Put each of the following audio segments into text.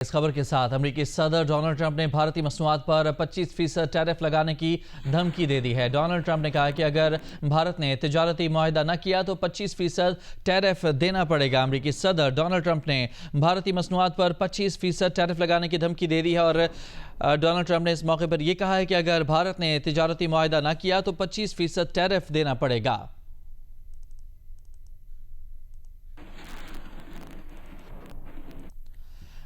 اس خبر کے ساتھ امریکی صدر ڈونلڈ ٹرمپ نے بھارتی مصنوعات پر 25% ٹیرف لگانے کی دھمکی دے دی ہے۔ ڈونلڈ ٹرمپ نے کہا کہ اگر بھارت نے تجارتی معاہدہ نہ کیا تو 25% ٹیرف دینا پڑے گا۔ امریکی صدر ڈونلڈ ٹرمپ نے بھارتی مصنوعات پر 25% ٹیرف لگانے کی دھمکی دے دی ہے اور ڈونلڈ ٹرمپ نے اس موقع پر یہ کہا ہے کہ اگر بھارت نے تجارتی معاہدہ نہ کیا تو 25% ٹیرف دینا پڑے گا۔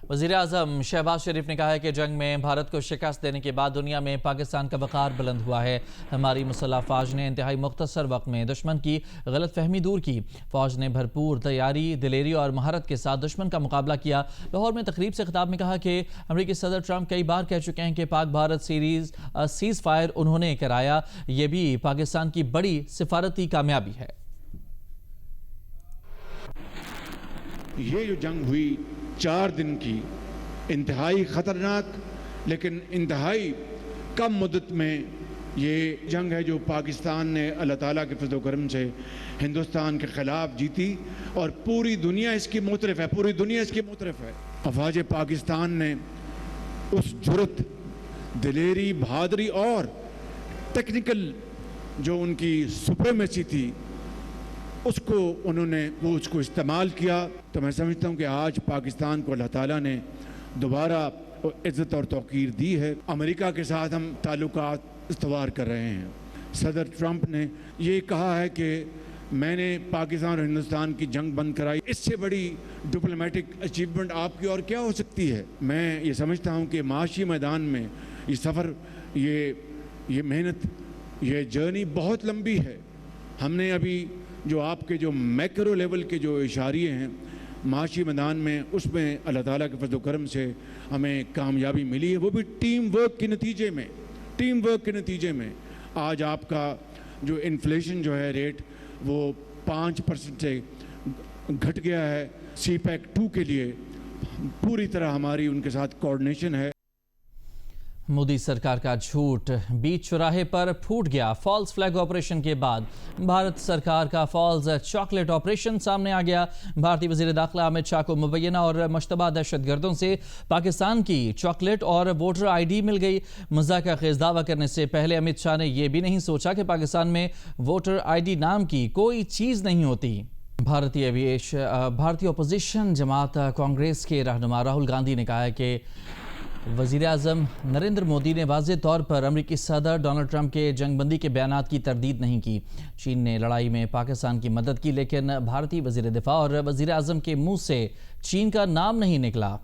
وزیراعظم شہباز شریف نے کہا ہے کہ جنگ میں بھارت کو شکست دینے کے بعد دنیا میں پاکستان کا وقار بلند ہوا ہے۔ ہماری مسلح فوج نے انتہائی مختصر وقت میں دشمن کی غلط فہمی دور کی۔ فوج نے بھرپور تیاری، دلیری اور مہارت کے ساتھ دشمن کا مقابلہ کیا۔ لاہور میں تقریب سے خطاب میں کہا کہ امریکی صدر ٹرمپ کئی بار کہہ چکے ہیں کہ پاک بھارت سیز فائر انہوں نے کرایا، یہ بھی پاکستان کی بڑی سفارتی کامیابی ہے۔ یہ جو جنگ ہوئی 4 دن کی، انتہائی خطرناک لیکن انتہائی کم مدت میں یہ جنگ ہے جو پاکستان نے اللہ تعالیٰ کے فضل و کرم سے ہندوستان کے خلاف جیتی اور پوری دنیا اس کی معترف ہے، پوری دنیا اس کی معترف ہے۔ افواج پاکستان نے اس جرت، دلیری، بہادری اور ٹیکنیکل جو ان کی سپریمیسی تھی اس کو انہوں نے اس کو استعمال کیا۔ تو میں سمجھتا ہوں کہ آج پاکستان کو اللہ تعالیٰ نے دوبارہ عزت اور توقیر دی ہے۔ امریکہ کے ساتھ ہم تعلقات استوار کر رہے ہیں۔ صدر ٹرمپ نے یہ کہا ہے کہ میں نے پاکستان اور ہندوستان کی جنگ بند کرائی، اس سے بڑی ڈپلومیٹک اچیومنٹ آپ کی اور کیا ہو سکتی ہے۔ میں یہ سمجھتا ہوں کہ معاشی میدان میں یہ سفر، یہ محنت، یہ جرنی بہت لمبی ہے۔ ہم نے ابھی جو آپ کے جو میکرو لیول کے جو اشاریے ہیں معاشی میدان میں، اس میں اللہ تعالیٰ کے فضل و کرم سے ہمیں کامیابی ملی ہے، وہ بھی ٹیم ورک کے نتیجے میں۔ آج آپ کا جو انفلیشن جو ہے ریٹ وہ 5% سے گھٹ گیا ہے۔ سی پیک 2 کے لیے پوری طرح ہماری ان کے ساتھ کوارڈینیشن ہے۔ مودی سرکار کا جھوٹ بیچ چوراہے پر پھوٹ گیا۔ فالس فلیگ آپریشن کے بعد بھارت سرکار کا فالس چاکلیٹ آپریشن سامنے آ گیا۔ بھارتی وزیر داخلہ امت شاہ کو مبینہ اور مشتبہ دہشت گردوں سے پاکستان کی چاکلیٹ اور ووٹر آئی ڈی مل گئی۔ مذاکرہ خیز دعویٰ کرنے سے پہلے امت شاہ نے یہ بھی نہیں سوچا کہ پاکستان میں ووٹر آئی ڈی نام کی کوئی چیز نہیں ہوتی۔ بھارتی اپوزیشن جماعت کانگریس کے رہنما راہل گاندھی نے کہا ہے کہ وزیر اعظم نریندر مودی نے واضح طور پر امریکی صدر ڈونلڈ ٹرمپ کے جنگ بندی کے بیانات کی تردید نہیں کی۔ چین نے لڑائی میں پاکستان کی مدد کی لیکن بھارتی وزیر دفاع اور وزیر اعظم کے منہ سے چین کا نام نہیں نکلا۔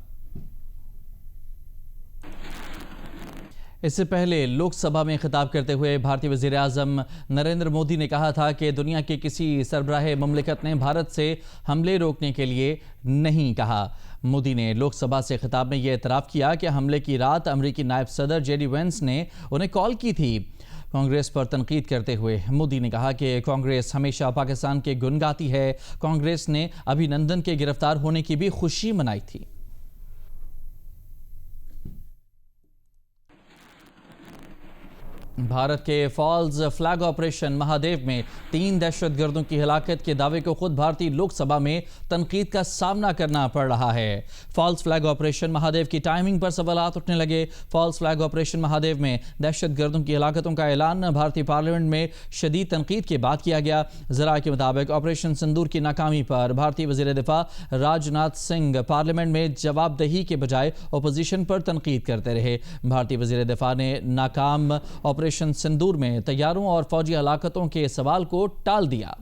اس سے پہلے لوک سبھا میں خطاب کرتے ہوئے بھارتی وزیر اعظم نریندر مودی نے کہا تھا کہ دنیا کے کسی سربراہ مملکت نے بھارت سے حملے روکنے کے لیے نہیں کہا۔ مودی نے لوک سبھا سے خطاب میں یہ اعتراف کیا کہ حملے کی رات امریکی نائب صدر جے ڈی وینس نے انہیں کال کی تھی۔ کانگریس پر تنقید کرتے ہوئے مودی نے کہا کہ کانگریس ہمیشہ پاکستان کے گن گاتی ہے۔ کانگریس نے ابھینندن کے گرفتار ہونے کی بھی خوشی منائی تھی۔ بھارت کے فالز فلیگ آپریشن مہادیو میں 3 دہشت گردوں کی ہلاکت کے دعوے کو خود بھارتی لوک سبھا میں تنقید کا سامنا کرنا پڑ رہا ہے۔ فالز فلیگ آپریشن مہادیو کی ٹائمنگ پر سوالات اٹھنے لگے۔ فالز فلیگ آپریشن مہادیو میں دہشت گردوں کی ہلاکتوں کا اعلان بھارتی پارلیمنٹ میں شدید تنقید کے بعد کیا گیا۔ ذرائع کے مطابق آپریشن سندور کی ناکامی پر بھارتی وزیر دفاع راج ناتھ سنگھ پارلیمنٹ میں جواب دہی کے بجائے اپوزیشن پر تنقید کرتے رہے۔ بھارتی وزیر دفاع نے ناکام آپریشن سندور میں طیاروں اور فوجی ہلاکتوں کے سوال کو ٹال دیا۔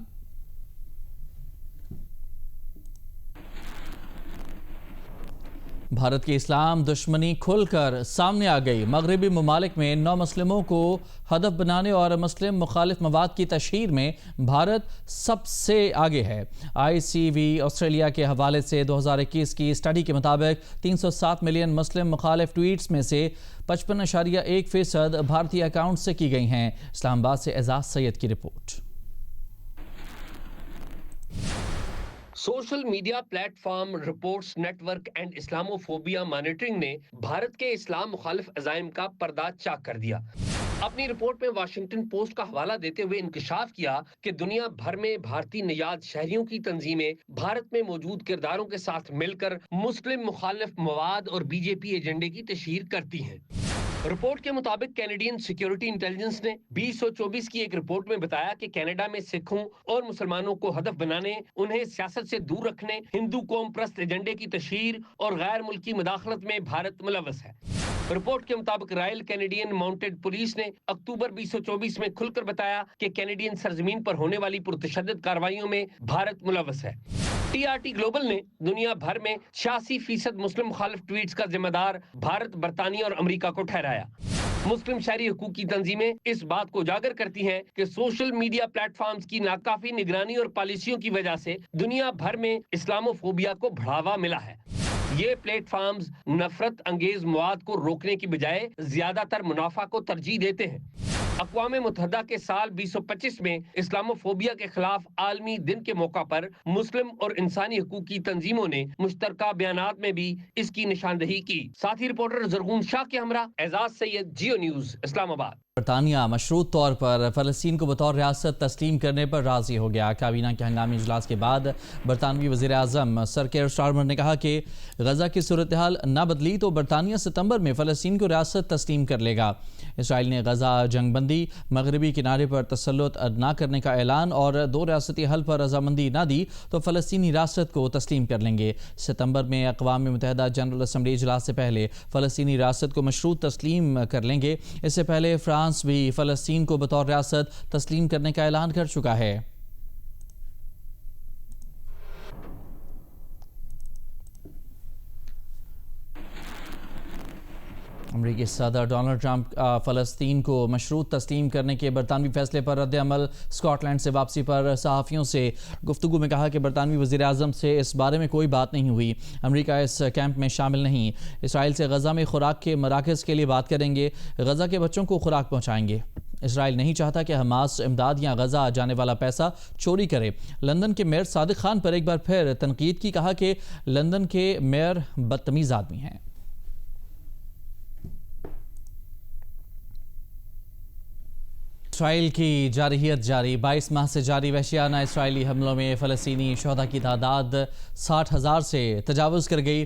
بھارت کی اسلام دشمنی کھل کر سامنے آ گئی۔ مغربی ممالک میں نو مسلموں کو ہدف بنانے اور مسلم مخالف مواد کی تشہیر میں بھارت سب سے آگے ہے۔ آئی سی وی آسٹریلیا کے حوالے سے 2021 کی اسٹڈی کے مطابق 307 ملین مسلم مخالف ٹویٹس میں سے 55.1% بھارتی اکاؤنٹ سے کی گئی ہیں۔ اسلام آباد سے اعزاز سید کی رپورٹ۔ Social media platform reports network and Islamophobia monitoring نے بھارت کے اسلام مخالف عزائم کا پردہ چاک کر دیا۔ اپنی رپورٹ میں واشنگٹن پوسٹ کا حوالہ دیتے ہوئے انکشاف کیا کہ دنیا بھر میں بھارتی نژاد شہریوں کی تنظیمیں بھارت میں موجود کرداروں کے ساتھ مل کر مسلم مخالف مواد اور بی جے پی ایجنڈے کی تشہیر کرتی ہیں۔ رپورٹ کے مطابق کینیڈین سیکیورٹی انٹیلیجنس نے 2024 کی ایک رپورٹ میں بتایا کہ کینیڈا میں سکھوں اور مسلمانوں کو ہدف بنانے، انہیں سیاست سے دور رکھنے، ہندو قوم پرست ایجنڈے کی تشہیر اور غیر ملکی مداخلت میں بھارت ملوث ہے۔ رپورٹ کے مطابق رائل کینیڈین ماؤنٹڈ پولیس نے اکتوبر 2024 میں کھل کر بتایا کہ کینیڈین سرزمین پر ہونے والی پرتشدد کارروائیوں میں بھارت ملوث ہے۔ ٹی آر ٹی گلوبل نے دنیا بھر میں 86% مسلم مخالف ٹویٹس کا ذمہ دار بھارت، برطانیہ اور امریکہ کو ٹھہرایا۔ مسلم شہری حقوق کی تنظیمیں اس بات کو اجاگر کرتی ہیں کہ سوشل میڈیا پلیٹ فارمز کی ناکافی نگرانی اور پالیسیوں کی وجہ سے دنیا بھر میں اسلامو فوبیا کو بڑھاوا ملا ہے۔ یہ پلیٹ فارمز نفرت انگیز مواد کو روکنے کی بجائے زیادہ تر منافع کو ترجیح دیتے ہیں۔ اقوام متحدہ کے سال 2025 میں اسلامو فوبیا کے خلاف عالمی دن کے موقع پر مسلم اور انسانی حقوق کی تنظیموں نے مشترکہ بیانات میں بھی اس کی نشاندہی کی۔ ساتھی رپورٹر زرغون شاہ کے ہمراہ اعزاز سید، جیو نیوز، اسلام آباد۔ برطانیہ مشروط طور پر فلسطین کو بطور ریاست تسلیم کرنے پر راضی ہو گیا۔ کابینہ کے ہنگامی اجلاس کے بعد برطانوی وزیر اعظم سر کیئر سٹارمر نے کہا کہ غزہ کی صورتحال نہ بدلی تو برطانیہ ستمبر میں فلسطین کو ریاست تسلیم کر لے گا۔ اسرائیل نے غزہ جنگ بندی، مغربی کنارے پر تسلط نہ کرنے کا اعلان اور 2 ریاستی حل پر رضامندی نہ دی تو فلسطینی ریاست کو تسلیم کر لیں گے۔ ستمبر میں اقوام متحدہ جنرل اسمبلی اجلاس سے پہلے فلسطینی ریاست کو مشروط تسلیم کر لیں گے۔ اس سے پہلے فرانس بھی فلسطین کو بطور ریاست تسلیم کرنے کا اعلان کر چکا ہے۔ امریکی صدر ڈونلڈ ٹرمپ فلسطین کو مشروط تسلیم کرنے کے برطانوی فیصلے پر رد عمل اسکاٹ لینڈ سے واپسی پر صحافیوں سے گفتگو میں کہا کہ برطانوی وزیر اعظم سے اس بارے میں کوئی بات نہیں ہوئی۔ امریکہ اس کیمپ میں شامل نہیں۔ اسرائیل سے غزہ میں خوراک کے مراکز کے لیے بات کریں گے، غزہ کے بچوں کو خوراک پہنچائیں گے۔ اسرائیل نہیں چاہتا کہ حماس امداد یا غزہ جانے والا پیسہ چوری کرے۔ لندن کے میئر صادق خان پر ایک بار پھر تنقید کی، کہا کہ لندن کے میئر بدتمیز آدمی ہیں۔ اسرائیل کی جارحیت جاری۔ 22 ماہ سے جاری وحشیانہ اسرائیلی حملوں میں فلسطینی شہداء کی تعداد 60,000 سے تجاوز کر گئی۔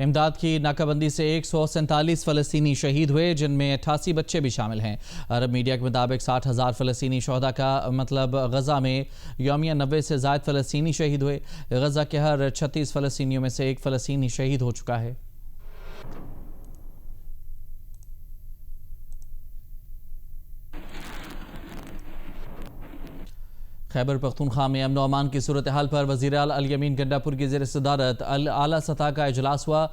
امداد کی ناکہ بندی سے 147 فلسطینی شہید ہوئے، جن میں 88 بچے بھی شامل ہیں۔ عرب میڈیا کے مطابق 60,000 فلسطینی شہداء کا مطلب غزہ میں یومیہ 90 سے زائد فلسطینی شہید ہوئے۔ غزہ کے ہر 36 فلسطینیوں میں سے 1 فلسطینی شہید ہو چکا ہے۔ خیبر پختونخوا میں امن و امان کی صورتحال پر وزیر اعلیٰ الیمین گنڈاپور کی زیر صدارت اعلیٰ سطح کا اجلاس ہوا۔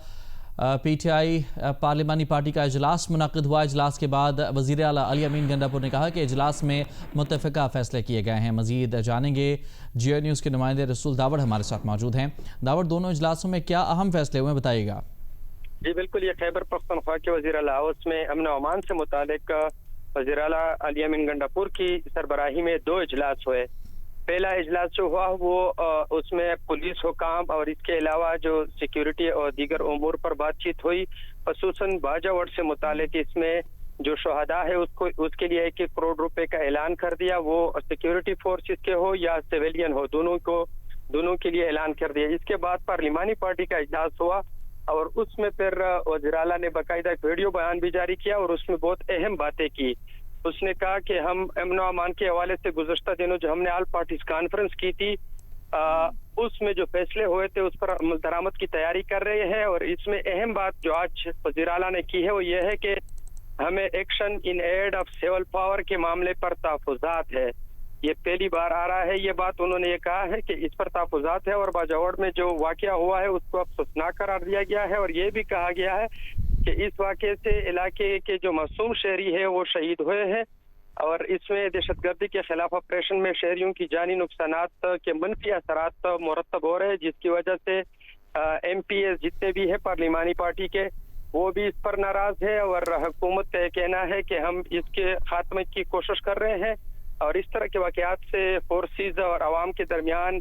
پی ٹی آئی پارلیمانی پارٹی کا اجلاس منعقد ہوا۔ اجلاس کے بعد وزیر اعلیٰ الیمین گنڈاپور نے کہا کہ اجلاس میں متفقہ فیصلے کیے گئے ہیں۔ مزید جانیں گے، جیو نیوز کے نمائندے رسول داوڑ ہمارے ساتھ موجود ہیں۔ داوڑ، دونوں اجلاسوں میں کیا اہم فیصلے ہوئے بتائیے گا۔ جی بالکل، یہ خیبر پختونخوا کے وزیر اعلیٰ اس میں امن و امان سے متعلق وزیر اعلیٰ الیمین گنڈاپور کی سربراہی میں 2 اجلاس ہوئے۔ پہلا اجلاس جو ہوا وہ اس میں پولیس حکام اور اس کے علاوہ جو سیکیورٹی اور دیگر امور پر بات چیت ہوئی، خصوصاً باجوڑ سے متعلق اس میں جو شہداء ہے اس کے لیے 1 کروڑ روپے کا اعلان کر دیا، وہ سیکیورٹی فورسز کے ہو یا سویلین ہو، دونوں کے لیے اعلان کر دیا۔ اس کے بعد پارلیمانی پارٹی کا اجلاس ہوا اور اس میں پھر وزیر اعلیٰ نے باقاعدہ ایک ویڈیو بیان بھی جاری کیا اور اس میں بہت اہم باتیں کی۔ اس نے کہا کہ ہم امن و امان کے حوالے سے گزشتہ دنوں جو ہم نے آل پارٹیز کانفرنس کی تھی، اس میں جو فیصلے ہوئے تھے اس پر عمل درآمد کی تیاری کر رہے ہیں، اور اس میں اہم بات جو آج وزیر اعلیٰ نے کی ہے وہ یہ ہے کہ ہمیں action in aid of civil power کے معاملے پر تحفظات ہے۔ یہ پہلی بار آ رہا ہے، یہ بات انہوں نے یہ کہا ہے کہ اس پر تحفظات ہے، اور باجوڑ میں جو واقعہ ہوا ہے اس کو افسوسناک قرار دیا گیا ہے، اور یہ بھی کہا گیا ہے کہ اس واقعے سے علاقے کے جو معصوم شہری ہے وہ شہید ہوئے ہیں، اور اس میں دہشت گردی کے خلاف آپریشن میں شہریوں کی جانی نقصانات کے منفی اثرات مرتب ہو رہے ہیں، جس کی وجہ سے ایم پی ایس جتنے بھی ہیں پارلیمانی پارٹی کے وہ بھی اس پر ناراض ہے، اور حکومت کا یہ کہنا ہے کہ ہم اس کے خاتمے کی کوشش کر رہے ہیں، اور اس طرح کے واقعات سے فورسز اور عوام کے درمیان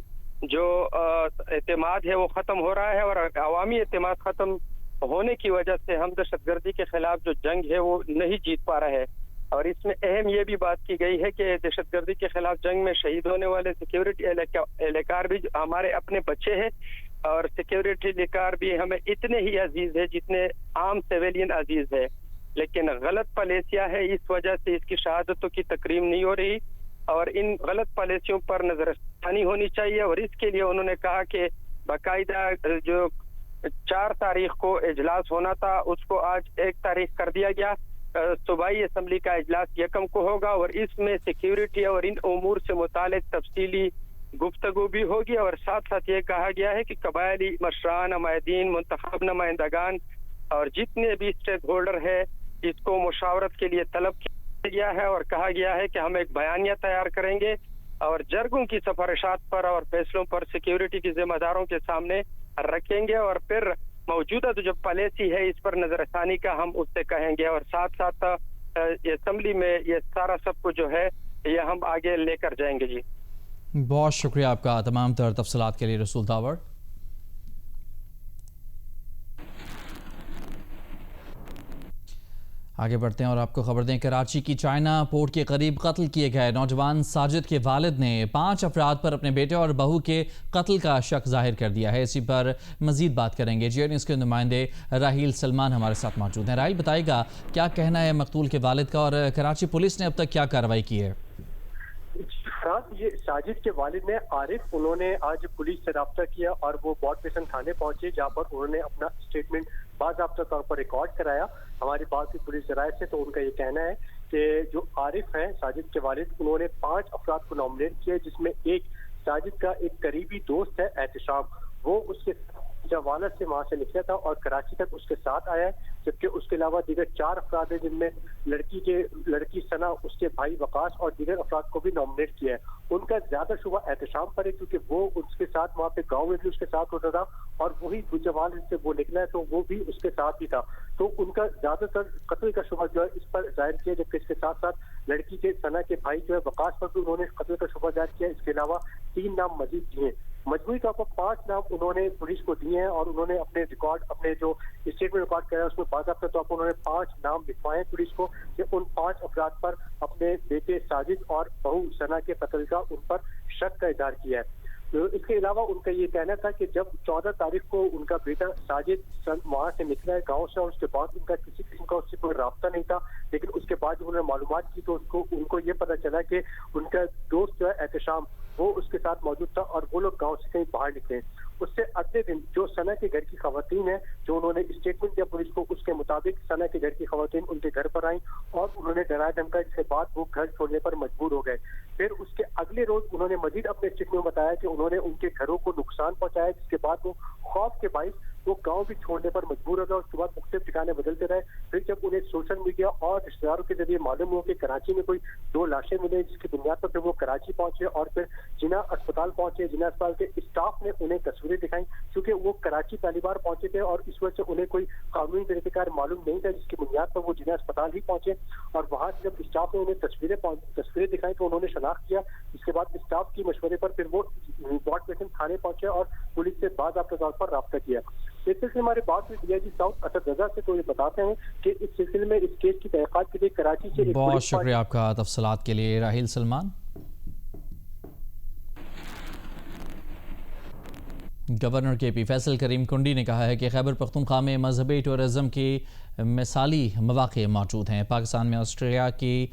جو اعتماد ہے وہ ختم ہو رہا ہے، اور عوامی اعتماد ختم ہونے کی وجہ سے ہم دہشت گردی کے خلاف جو جنگ ہے وہ نہیں جیت پا رہے ہیں۔ اور اس میں اہم یہ بھی بات کی گئی ہے کہ دہشت گردی کے خلاف جنگ میں شہید ہونے والے سیکیورٹی اہلکار بھی ہمارے اپنے بچے ہیں، اور سیکیورٹی اہلکار بھی ہمیں اتنے ہی عزیز ہے جتنے عام سویلین عزیز ہے، لیکن غلط پالیسیاں ہے، اس وجہ سے اس کی شہادتوں کی تکریم نہیں ہو رہی، اور ان غلط پالیسیوں پر نظر ثانی ہونی چاہیے۔ اور اس کے لیے انہوں نے کہا کہ باقاعدہ جو 4 تاریخ کو اجلاس ہونا تھا اس کو آج 1 تاریخ کر دیا گیا۔ صوبائی اسمبلی کا اجلاس 1 کو ہوگا، اور اس میں سیکیورٹی اور ان امور سے متعلق تفصیلی گفتگو بھی ہوگی، اور ساتھ ساتھ یہ کہا گیا ہے کہ قبائلی مشران، نمائندین، منتخب نمائندگان اور جتنے بھی اسٹیک ہولڈر ہے اس کو مشاورت کے لیے طلب کیا گیا ہے، اور کہا گیا ہے کہ ہم ایک بیانیہ تیار کریں گے اور جرگوں کی سفارشات پر اور فیصلوں پر سیکیورٹی کے ذمہ داروں کے سامنے رکھیں گے، اور پھر موجودہ جو پالیسی ہے اس پر نظر ثانی کا ہم اس سے کہیں گے، اور ساتھ ساتھ اسمبلی میں یہ سارا سب کچھ جو ہے یہ ہم آگے لے کر جائیں گے۔ جی بہت شکریہ آپ کا تمام تر تفصیلات کے لیے رسول داور۔ آگے بڑھتے ہیں اور آپ کو خبر دیں، کراچی کی چائنا پورٹ کے قریب قتل کیے گئے نوجوان ساجد کے والد نے 5 افراد پر اپنے بیٹے اور بہو کے قتل کا شک ظاہر کر دیا ہے۔ اسی پر مزید بات کریں گے۔ جی نیوز کے نمائندے راہیل سلمان ہمارے ساتھ موجود ہیں۔ راہیل بتائے گا کیا کہنا ہے مقتول کے والد کا، اور کراچی پولیس نے اب تک کیا کارروائی کی ہے؟ یہ ساجد کے والد نے عارف، انہوں نے آج پولیس سے رابطہ کیا اور وہ باٹ بیسن تھانے پہنچے، جہاں پر انہوں نے اپنا اسٹیٹمنٹ باضابطہ طور پر ریکارڈ کرایا ہماری بات کی پولیس ذرائع سے۔ تو ان کا یہ کہنا ہے کہ جو عارف ہیں ساجد کے والد، انہوں نے 5 افراد کو نامنیٹ کیا، جس میں ایک ساجد کا ایک قریبی دوست ہے احتشام، وہ اس کے جوالہ سے وہاں سے نکلا تھا اور کراچی تک اس کے ساتھ آیا ہے، جبکہ اس کے علاوہ دیگر 4 افراد ہیں جن میں لڑکی ثنا، اس کے بھائی وقاص اور دیگر افراد کو بھی نامنیٹ کیا ہے۔ ان کا زیادہ شبہ احتشام پر ہے کیونکہ وہ اس کے ساتھ وہاں پہ گاؤں میں بھی اس کے ساتھ ہوتا تھا، اور وہی گجرال سے وہ نکلا ہے تو وہ بھی اس کے ساتھ ہی تھا، تو ان کا زیادہ تر قتل کا شبہ جو ہے اس پر ظاہر کیا، جبکہ اس کے ساتھ ساتھ لڑکی کے ثنا کے بھائی جو ہے وقاص پر بھی انہوں نے قتل کا شبہ ظاہر کیا۔ اس کے علاوہ 3 نام مزید دیے، مجموعی طور پر 5 نام انہوں نے پولیس کو دیے ہیں، اور انہوں نے اپنے ریکارڈ، اپنے جو اسٹیٹمنٹ ریکارڈ کرایا اس میں باضابطہ طور پر انہوں نے 5 نام لکھوائے ہیں پولیس کو کہ ان 5 افراد پر اپنے بیٹے ساجد اور بہو ثنا کے قتل کا ان پر شک کا اظہار کیا ہے۔ اس کے علاوہ ان کا یہ کہنا تھا کہ جب 14 تاریخ کو ان کا بیٹا ساجد وہاں سے نکلا ہے گاؤں سے، اور اس کے بعد ان کا کسی قسم کا اس سے کوئی رابطہ نہیں تھا، لیکن اس کے بعد جب انہوں نے معلومات کی تو ان کو یہ پتہ چلا کہ ان کا دوست جو ہے احتشام وہ اس کے ساتھ موجود تھا، اور وہ لوگ گاؤں سے کہیں باہر نکلے۔ اس سے اگلے دن جو ثنا کے گھر کی خواتین ہیں، جو انہوں نے اسٹیٹمنٹ دیا پولیس کو، اس کے مطابق ثنا کے گھر کی خواتین ان کے گھر پر آئیں اور انہوں نے ڈرایا دھمکایا، جس کے بعد وہ گھر چھوڑنے پر مجبور ہو گئے۔ پھر اس کے اگلے روز انہوں نے مزید اپنے اسٹیٹمنٹ میں بتایا کہ انہوں نے ان کے گھروں کو نقصان پہنچایا، جس کے بعد وہ خوف کے باعث وہ گاؤں بھی چھوڑنے پر مجبور ہو گیا، اس کے بعد مختلف ٹھکانے بدلتے رہے۔ پھر جب انہیں سوشل میڈیا اور رشتے داروں کے ذریعے معلوم ہوا کہ کراچی میں کوئی 2 لاشیں ملے، جس کی بنیاد پر پھر وہ کراچی پہنچے اور پھر جناح اسپتال پہنچے۔ جناح اسپتال کے اسٹاف نے انہیں تصویریں دکھائیں، کیونکہ وہ کراچی پہلی بار پہنچے تھے اور اس وجہ سے انہیں کوئی قانونی طریقہ کار معلوم نہیں تھا، جس کی بنیاد پر وہ جناح اسپتال ہی پہنچے، اور وہاں سے جب اسٹاف نے انہیں تصویریں دکھائیں تو انہوں نے شناخت کیا۔ اس کے بعد اسٹاف کی مشورے پر پھر وہ باٹ بیسن تھانے پہنچے اور پولیس سے باضابطہ طور پر رابطہ کیا۔ اس سلسلے میں ہمارے بات ہوئی DIG ساؤتھ اسد رضا سے، تو یہ بتاتے ہیں کہ اس سلسلے میں اس کیس کی تحقیقات کے لیے کراچی سے بہت شکریہ آپ کا تفصیلات کے لیے راہیل سلمان۔ گورنر KP فیصل کریم کنڈی نے کہا ہے کہ خیبر پختونخوا میں مذہبی ٹورزم کی مثالی مواقع موجود ہیں۔ پاکستان میں آسٹریلیا کی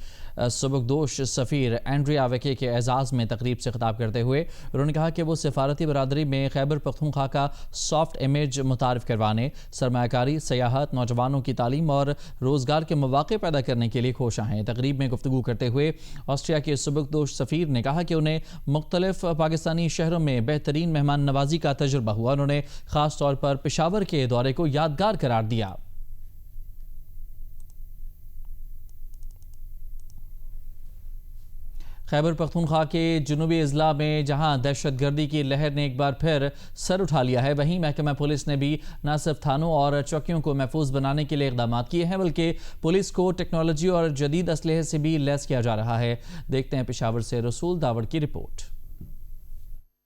سبکدوش سفیر اینڈریا ویکے کے اعزاز میں تقریب سے خطاب کرتے ہوئے انہوں نے کہا کہ وہ سفارتی برادری میں خیبر پختونخوا کا سافٹ امیج متعارف کروانے، سرمایہ کاری، سیاحت، نوجوانوں کی تعلیم اور روزگار کے مواقع پیدا کرنے کے لیے کوشاں ہیں۔ تقریب میں گفتگو کرتے ہوئے آسٹریلیا کے سبکدوش سفیر نے کہا کہ انہیں مختلف پاکستانی شہروں میں بہترین مہمان نوازی کا تجربہ ہوا۔ انہوں نے خاص طور پر پشاور کے دورے کو یادگار قرار دیا۔ خیبر پختونخوا کے جنوبی اضلاع میں جہاں دہشت گردی کی لہر نے ایک بار پھر سر اٹھا لیا ہے، وہیں محکمہ پولیس نے بھی نہ صرف تھانوں اور چوکیوں کو محفوظ بنانے کے لیے اقدامات کیے ہیں بلکہ پولیس کو ٹیکنالوجی اور جدید اسلحے سے بھی لیس کیا جا رہا ہے۔ دیکھتے ہیں پشاور سے رسول داوڑ کی رپورٹ۔